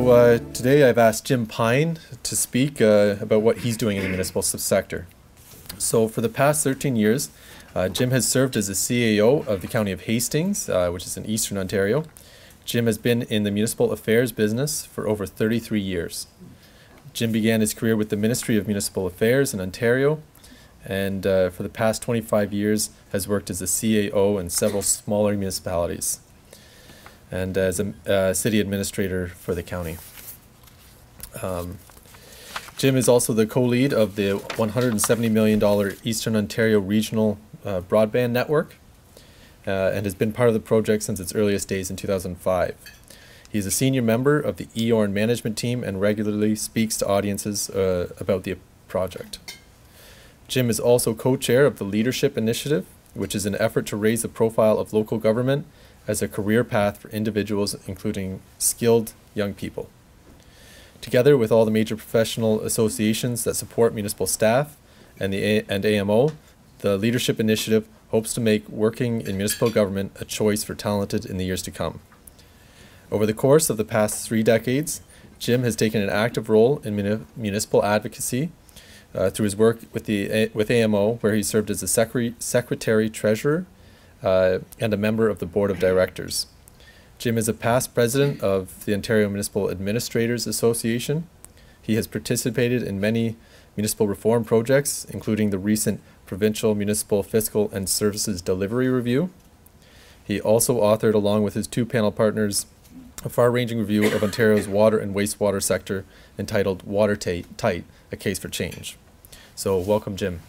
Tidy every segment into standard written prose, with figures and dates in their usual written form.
Today I've asked Jim Pine to speak about what he's doing in the municipal sector. So for the past 13 years, Jim has served as the CAO of the County of Hastings, which is in Eastern Ontario. Jim has been in the municipal affairs business for over 33 years. Jim began his career with the Ministry of Municipal Affairs in Ontario, and for the past 25 years has worked as a CAO in several smaller municipalities and as a city administrator for the county. Jim is also the co-lead of the $170 million Eastern Ontario Regional Broadband Network and has been part of the project since its earliest days in 2005. He is a senior member of the EORN management team and regularly speaks to audiences about the project. Jim is also co-chair of the Leadership Initiative, which is an effort to raise the profile of local government as a career path for individuals, including skilled young people. Together with all the major professional associations that support municipal staff and AMO, the Leadership Initiative hopes to make working in municipal government a choice for talented in the years to come. Over the course of the past 3 decades, Jim has taken an active role in municipal advocacy through his work with AMO, where he served as a secretary-treasurer and a member of the board of directors. Jim is a past president of the Ontario Municipal Administrators Association. He has participated in many municipal reform projects, including the recent Provincial Municipal Fiscal and Services Delivery Review. He also authored, along with his 2 panel partners, a far-ranging review of Ontario's water and wastewater sector entitled Watertight, A Case for Change. So welcome, Jim.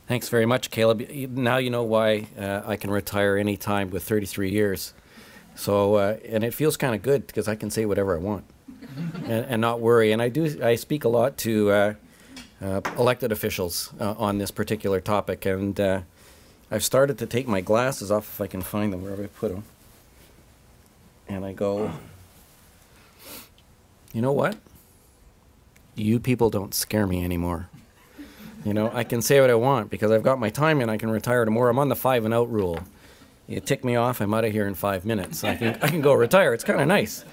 Thanks very much, Caleb. Now you know why I can retire any time with 33 years. So, and it feels kind of good because I can say whatever I want and not worry. And I speak a lot to elected officials on this particular topic. And I've started to take my glasses off, if I can find them, wherever I put them. And I go, you know what? You people don't scare me anymore. You know, I can say what I want because I've got my time and I can retire tomorrow. I'm on the 5 and out rule. You tick me off, I'm out of here in 5 minutes. I can go retire. It's kind of nice.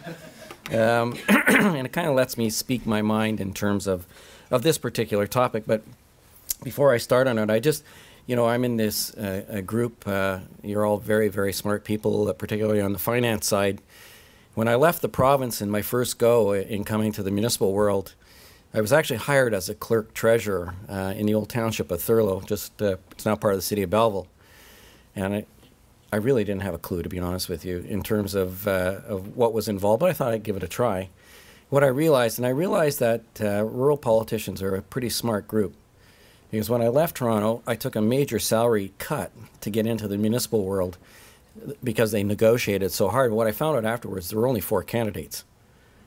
And it kind of lets me speak my mind in terms of this particular topic. But before I start on it, I just, you know, I'm in this group. You're all very, very smart people, particularly on the finance side. When I left the province in my first go in coming to the municipal world, I was actually hired as a clerk treasurer in the old township of Thurlow, just it's now part of the city of Belleville. And I really didn't have a clue, to be honest with you, in terms of what was involved, but I thought I'd give it a try. What I realized that rural politicians are a pretty smart group. Because when I left Toronto, I took a major salary cut to get into the municipal world because they negotiated so hard. But what I found out afterwards, there were only 4 candidates.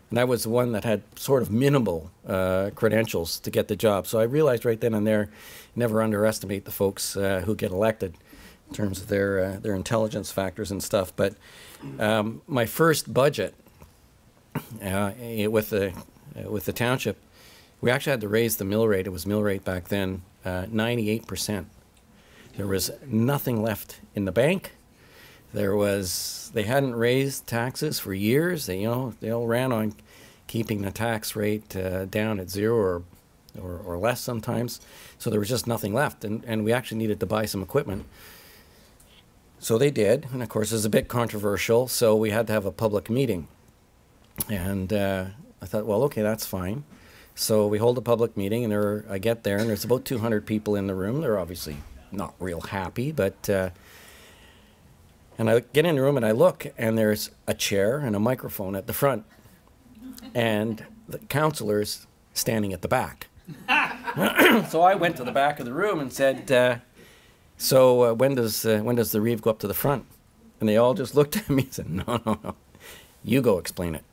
And I was the one that had sort of minimal credentials to get the job. So I realized right then and there, never underestimate the folks who get elected in terms of their intelligence factors and stuff. But my first budget with the township, we actually had to raise the mill rate. It was mill rate back then, 98%. There was nothing left in the bank. They hadn't raised taxes for years. They all ran on keeping the tax rate down at 0 or less sometimes. So there was just nothing left, and we actually needed to buy some equipment. So they did, and of course it was a bit controversial, so we had to have a public meeting. And I thought, well, okay, that's fine. So we hold a public meeting, and I get there, and there's about 200 people in the room. They're obviously not real happy, but... And I get in the room and I look, and there's a chair and a microphone at the front, and the councillor's standing at the back. So I went to the back of the room and said, so when does the reeve go up to the front? And they all just looked at me and said, no, you go explain it.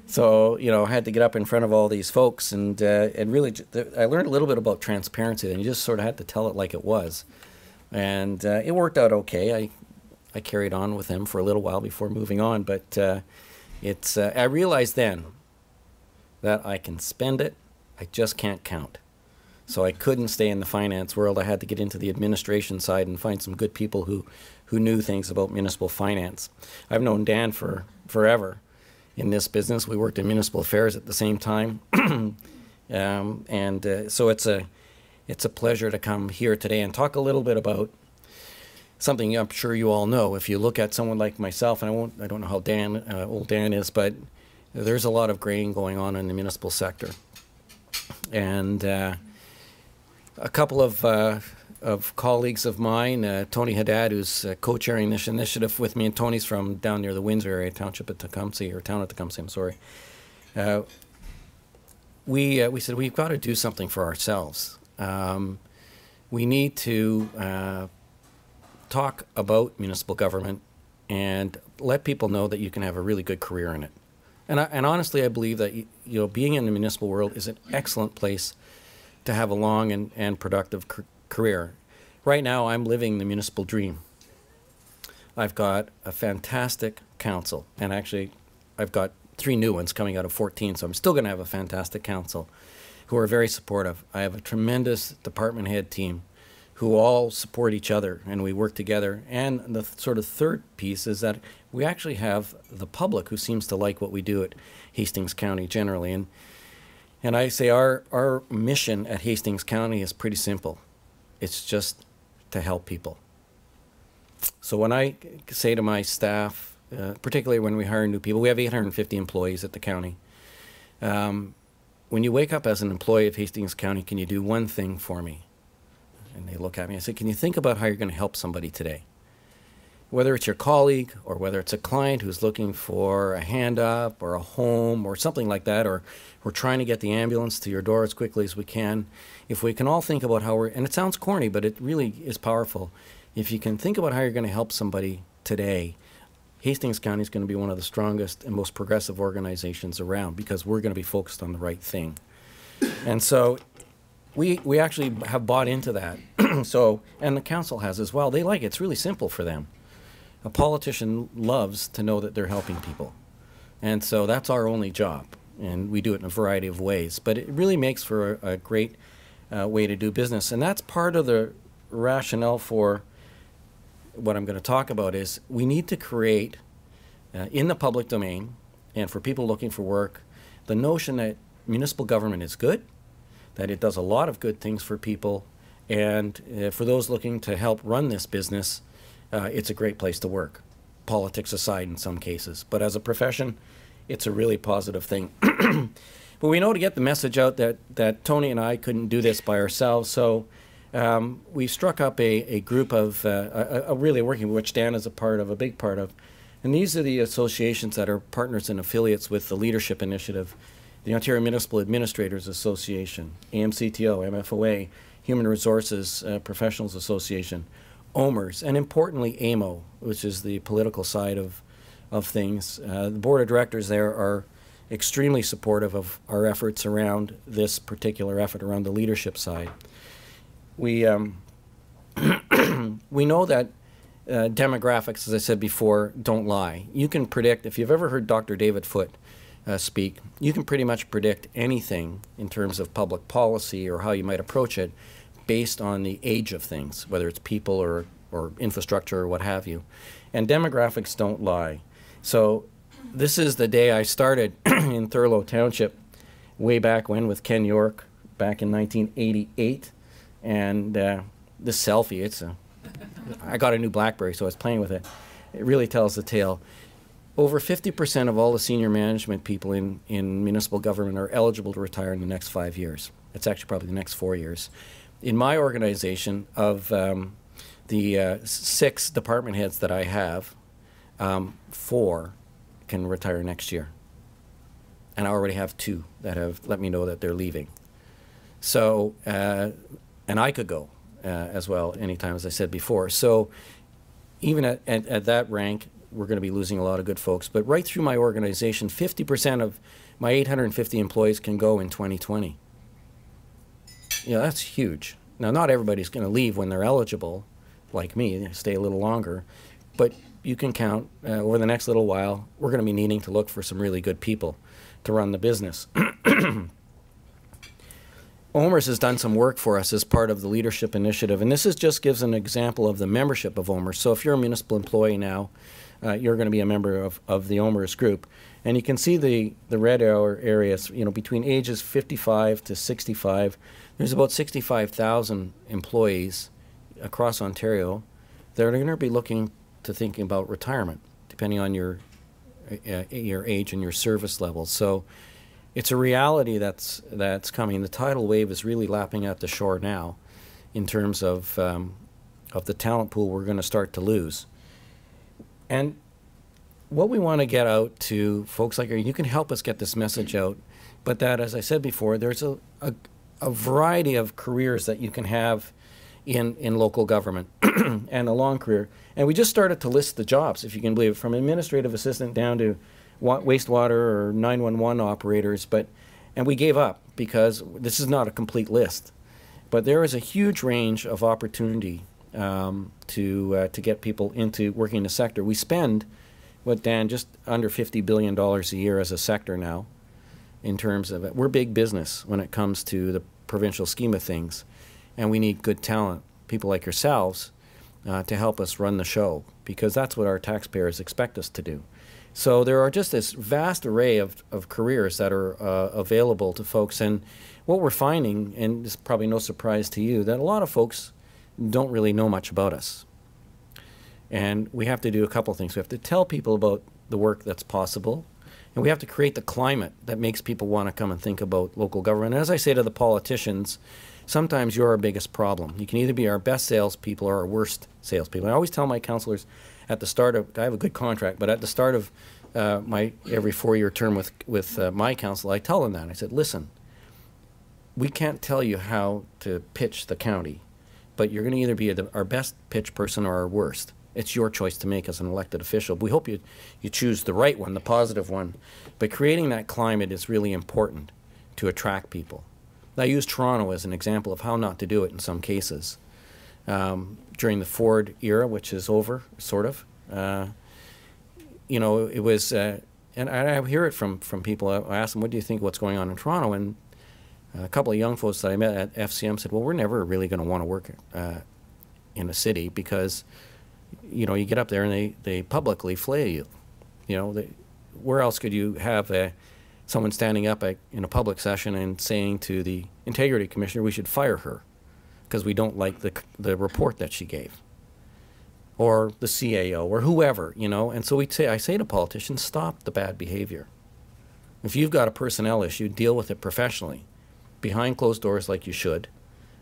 So, you know, I had to get up in front of all these folks, and really, I learned a little bit about transparency, and you just sort of had to tell it like it was. And it worked out okay. I carried on with them for a little while before moving on, but I realized then that I can spend it, I just can't count. So I couldn't stay in the finance world. I had to get into the administration side and find some good people who knew things about municipal finance. I've known Dan for forever in this business. We worked in municipal affairs at the same time. So it's a pleasure to come here today and talk a little bit about something I'm sure you all know. If you look at someone like myself, and I don't know how old Dan is, but there's a lot of graying going on in the municipal sector. And a couple of colleagues of mine, Tony Haddad, who's co-chairing this initiative with me, and Tony's from down near the Windsor area, township of Tecumseh, or town of Tecumseh, I'm sorry. We said we've got to do something for ourselves. We need to talk about municipal government and let people know that you can have a really good career in it. And honestly, I believe that being in the municipal world is an excellent place to have a long and productive career. Right now, I'm living the municipal dream. I've got a fantastic council, and actually, I've got 3 new ones coming out of 14, so I'm still going to have a fantastic council who are very supportive. I have a tremendous department head team who all support each other, and we work together. And the sort of third piece is that we actually have the public who seems to like what we do at Hastings County generally. And I say our mission at Hastings County is pretty simple. It's just to help people. So when I say to my staff, particularly when we hire new people, we have 850 employees at the county. When you wake up as an employee of Hastings County, can you do one thing for me? And they look at me and say, can you think about how you're going to help somebody today? Whether it's your colleague or whether it's a client who's looking for a hand up or a home or something like that, or we're trying to get the ambulance to your door as quickly as we can. If we can all think about how and it sounds corny, but it really is powerful. If you can think about how you're going to help somebody today, Hastings County is going to be one of the strongest and most progressive organizations around because we're going to be focused on the right thing. And so we actually have bought into that. And the council has as well. They like it. It's really simple for them. A politician loves to know that they're helping people. And so that's our only job. And we do it in a variety of ways. But it really makes for a great way to do business. And that's part of the rationale for what I'm going to talk about is we need to create in the public domain and for people looking for work the notion that municipal government is good, that it does a lot of good things for people, and for those looking to help run this business, it's a great place to work, politics aside in some cases. But as a profession, it's a really positive thing. But we know to get the message out that Tony and I couldn't do this by ourselves, so we struck up a group of, really working, which Dan is a big part of. And these are the associations that are partners and affiliates with the Leadership Initiative, the Ontario Municipal Administrators Association, AMCTO, MFOA, Human Resources Professionals Association, OMERS, and importantly, AMO, which is the political side of things. The board of directors there are extremely supportive of our efforts around this particular effort around the leadership side. We we know that demographics, as I said before, don't lie. You can predict, if you've ever heard Dr. David Foote speak, you can pretty much predict anything in terms of public policy or how you might approach it based on the age of things, whether it's people or infrastructure or what have you. And demographics don't lie. So this is the day I started in Thurlow Township way back when with Ken York back in 1988. And this selfie, I got a new BlackBerry, so I was playing with it. It really tells the tale. Over 50% of all the senior management people in municipal government are eligible to retire in the next 5 years. It's actually probably the next 4 years. In my organization, of the 6 department heads that I have, 4 can retire next year. And I already have 2 that have let me know that they're leaving. So, and I could go as well anytime, as I said before. So even at that rank, we're going to be losing a lot of good folks. But right through my organization, 50% of my 850 employees can go in 2020. That's huge. Now, not everybody's going to leave when they're eligible, like me, they stay a little longer. But you can count over the next little while, we're going to be needing to look for some really good people to run the business. OMERS has done some work for us as part of the leadership initiative, and this is just gives an example of the membership of OMERS. So if you're a municipal employee now, you're going to be a member of the OMERS group, and you can see the red areas. You know, between ages 55 to 65, there's about 65,000 employees across Ontario that are going to be looking to thinking about retirement, depending on your age and your service level. So it's a reality that's coming. The tidal wave is really lapping at the shore now, in terms of the talent pool we're going to start to lose. And what we want to get out to folks like you can help us get this message out, but that, as I said before, there's a variety of careers that you can have in local government and a long career. And we just started to list the jobs, if you can believe it, from administrative assistant down to wastewater or 911 operators. And we gave up because this is not a complete list. But there is a huge range of opportunity to get people into working in the sector. We spend, Dan, just under $50 billion a year as a sector now, in terms of it. We're big business when it comes to the provincial scheme of things, and we need good talent, people like yourselves, to help us run the show, because that's what our taxpayers expect us to do. So there are just this vast array of careers that are available to folks, and what we're finding, and it's probably no surprise to you, that a lot of folks don't really know much about us. And we have to do a couple things. We have to tell people about the work that's possible, and we have to create the climate that makes people want to come and think about local government. And as I say to the politicians, sometimes you're our biggest problem. You can either be our best salespeople or our worst salespeople. I always tell my councillors at the start of, I have a good contract, but at the start of my every 4-year term with my council, I tell them that. I said, listen, we can't tell you how to pitch the county, but you're going to either be our best pitch person or our worst. It's your choice to make as an elected official. We hope you choose the right one, the positive one. But creating that climate is really important to attract people. I use Toronto as an example of how not to do it in some cases. During the Ford era, which is over, sort of, you know, it was, and I hear it from people. I ask them, what do you think what's going on in Toronto? And a couple of young folks that I met at FCM said, well, we're never really going to want to work in a city because, you know, you get up there and they publicly flay you. You know, where else could you have someone standing up in a public session and saying to the integrity commissioner, we should fire her because we don't like the report that she gave, or the CAO, or whoever, you know? And so I say to politicians, stop the bad behavior. If you've got a personnel issue, deal with it professionally, behind closed doors like you should,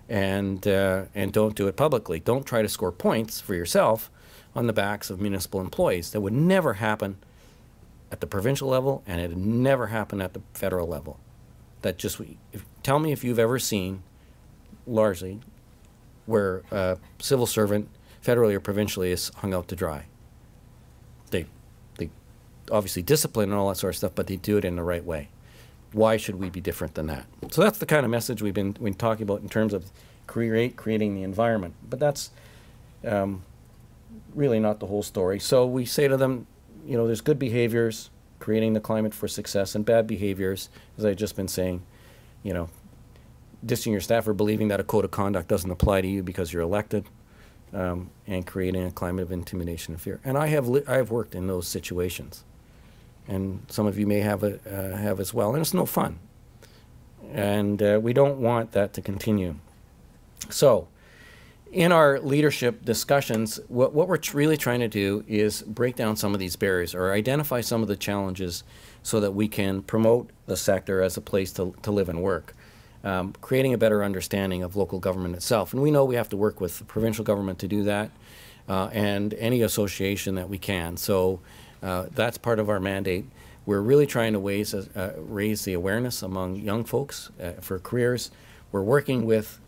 and don't do it publicly. Don't try to score points for yourself on the backs of municipal employees. That would never happen at the provincial level, and it never happened at the federal level. That just, tell me if you've ever seen, largely, where a civil servant, federally or provincially, is hung out to dry. They obviously discipline and all that sort of stuff, but they do it in the right way. Why should we be different than that? So that's the kind of message we've been talking about in terms of creating the environment. But that's really not the whole story. So we say to them, you know, there's good behaviors, creating the climate for success, and bad behaviors, as I've just been saying, you know, dissing your staff or believing that a code of conduct doesn't apply to you because you're elected, and creating a climate of intimidation and fear. And I have worked in those situations, and some of you may have as well, and it's no fun. And we don't want that to continue. So, in our leadership discussions, what we're really trying to do is break down some of these barriers or identify some of the challenges so that we can promote the sector as a place to live and work, creating a better understanding of local government itself. And we know we have to work with the provincial government to do that, and any association that we can. So that's part of our mandate. We're really trying to raise the awareness among young folks for careers. We're working with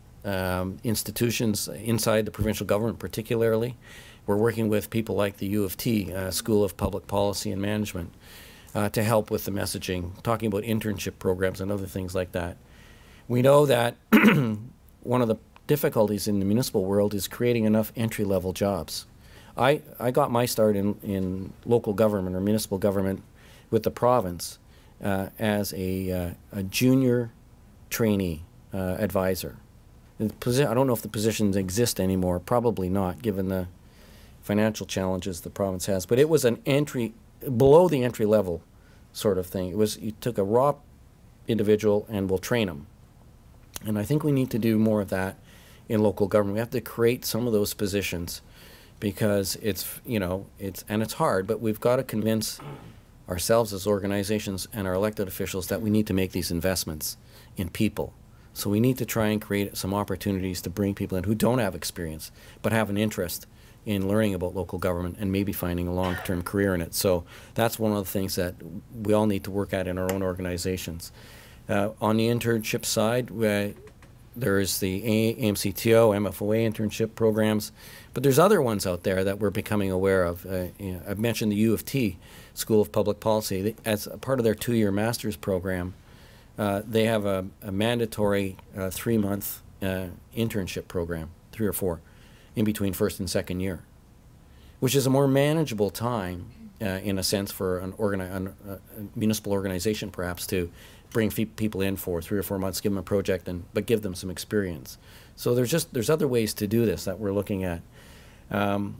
institutions inside the provincial government particularly. We're working with people like the U of T, School of Public Policy and Management, to help with the messaging, talking about internship programs and other things like that. We know that one of the difficulties in the municipal world is creating enough entry-level jobs. I got my start in local government or municipal government with the province as a junior trainee advisor. I don't know if the positions exist anymore. Probably not, given the financial challenges the province has. But it was an entry, below the entry level sort of thing. It was, you took a raw individual and we'll train them. And I think we need to do more of that in local government. We have to create some of those positions, because it's, you know, it's hard, but we've got to convince ourselves as organizations and our elected officials that we need to make these investments in people. So we need to try and create some opportunities to bring people in who don't have experience but have an interest in learning about local government and maybe finding a long-term career in it. So that's one of the things that we all need to work at in our own organizations. On the internship side, there's the AMCTO, MFOA internship programs, but there's other ones out there that we're becoming aware of. You know, I've mentioned the U of T, School of Public Policy. As a part of their 2-year master's program, they have a mandatory 3-month internship program, 3 or 4, in between first and second year, which is a more manageable time, in a sense, for a municipal organization perhaps to bring people in for 3 or 4 months, give them a project, but give them some experience. So there's other ways to do this that we're looking at. So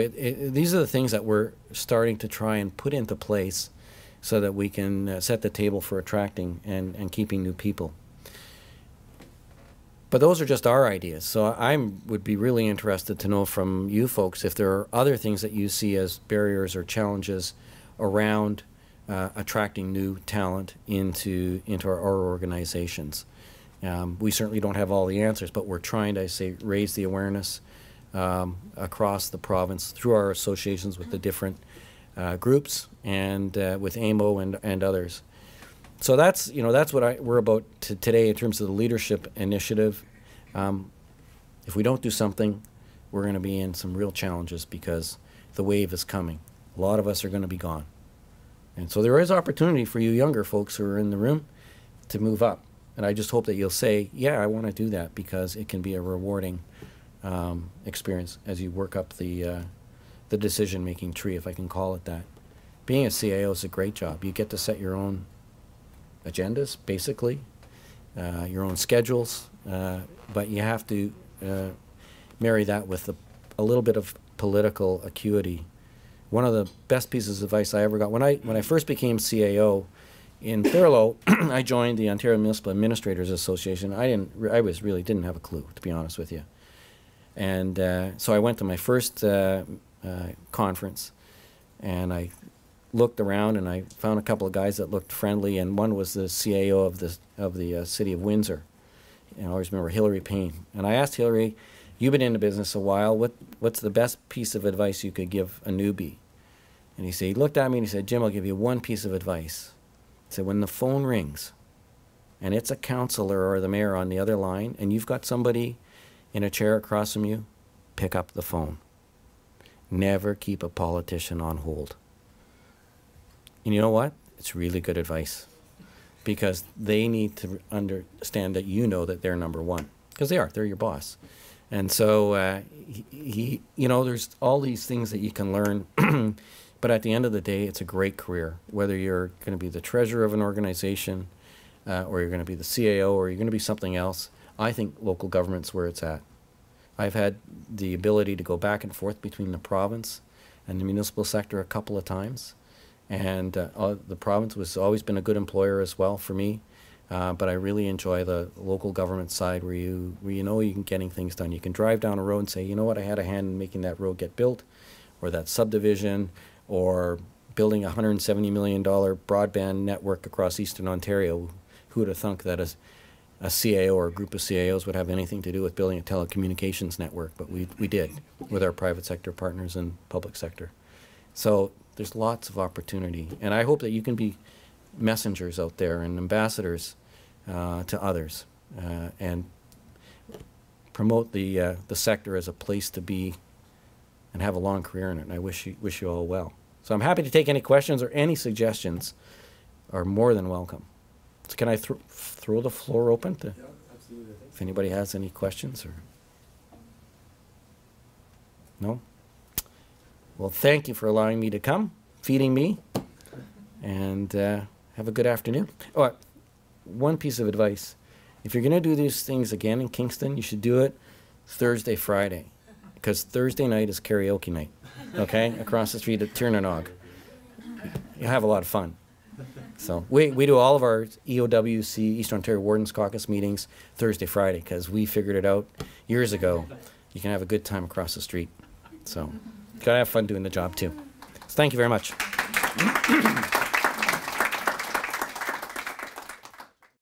these are the things that we're starting to try and put into place so that we can set the table for attracting and keeping new people. But those are just our ideas. So I would be really interested to know from you folks if there are other things that you see as barriers or challenges around attracting new talent into our organizations. We certainly don't have all the answers, but we're trying to, I say, raise the awareness across the province through our associations with the different groups and with AMO and others. So that's, you know, that's what we're about today in terms of the leadership initiative. If we don't do something, we're going to be in some real challenges because the wave is coming. A lot of us are going to be gone. And so there is opportunity for you younger folks who are in the room to move up. And I just hope that you'll say, yeah, I want to do that, because it can be a rewarding experience as you work up the decision-making tree, if I can call it that. Being a CAO is a great job. You get to set your own agendas, basically, your own schedules, but you have to marry that with a little bit of political acuity. One of the best pieces of advice I ever got, when I first became CAO in Thurlow, I joined the Ontario Municipal Administrators Association. I really didn't have a clue, to be honest with you. And so I went to my first conference, and I looked around and I found a couple of guys that looked friendly, and one was the CAO of the city of Windsor. And I always remember Hillary Payne. And I asked Hillary, you've been in the business a while, what's the best piece of advice you could give a newbie? And he looked at me and he said, Jim, I'll give you one piece of advice. He said, when the phone rings and it's a councillor or the mayor on the other line and you've got somebody in a chair across from you, pick up the phone. Never keep a politician on hold. And you know what? It's really good advice, because they need to understand that you know that they're number one, because they're your boss. And so you know, there's all these things that you can learn, but at the end of the day, it's a great career, whether you're going to be the treasurer of an organization or you're going to be the CAO or you're going to be something else. I think local government's where it's at. I've had the ability to go back and forth between the province and the municipal sector a couple of times. And the province has always been a good employer as well for me. But I really enjoy the local government side where you know you can getting things done. You can drive down a road and say, you know what, I had a hand in making that road get built, or that subdivision, or building a $170 million broadband network across Eastern Ontario. Who would have thunk that a CAO or a group of CAOs would have anything to do with building a telecommunications network? But we did with our private sector partners and public sector. So there's lots of opportunity. And I hope that you can be messengers out there and ambassadors to others and promote the sector as a place to be and have a long career in it. And I wish you all well. So I'm happy to take any questions or any suggestions are more than welcome. So can I throw the floor open to absolutely. If anybody has any questions or no? Well, thank you for allowing me to come, feeding me, and have a good afternoon. Oh, one piece of advice. If you're going to do these things again in Kingston, you should do it Thursday, Friday, because Thursday night is karaoke night, okay, across the street at Tiernanog. You have a lot of fun. So we do all of our EOWC, Eastern Ontario Wardens Caucus meetings Thursday, Friday, because we figured it out years ago. You can have a good time across the street. So you got to have fun doing the job, too. So thank you very much.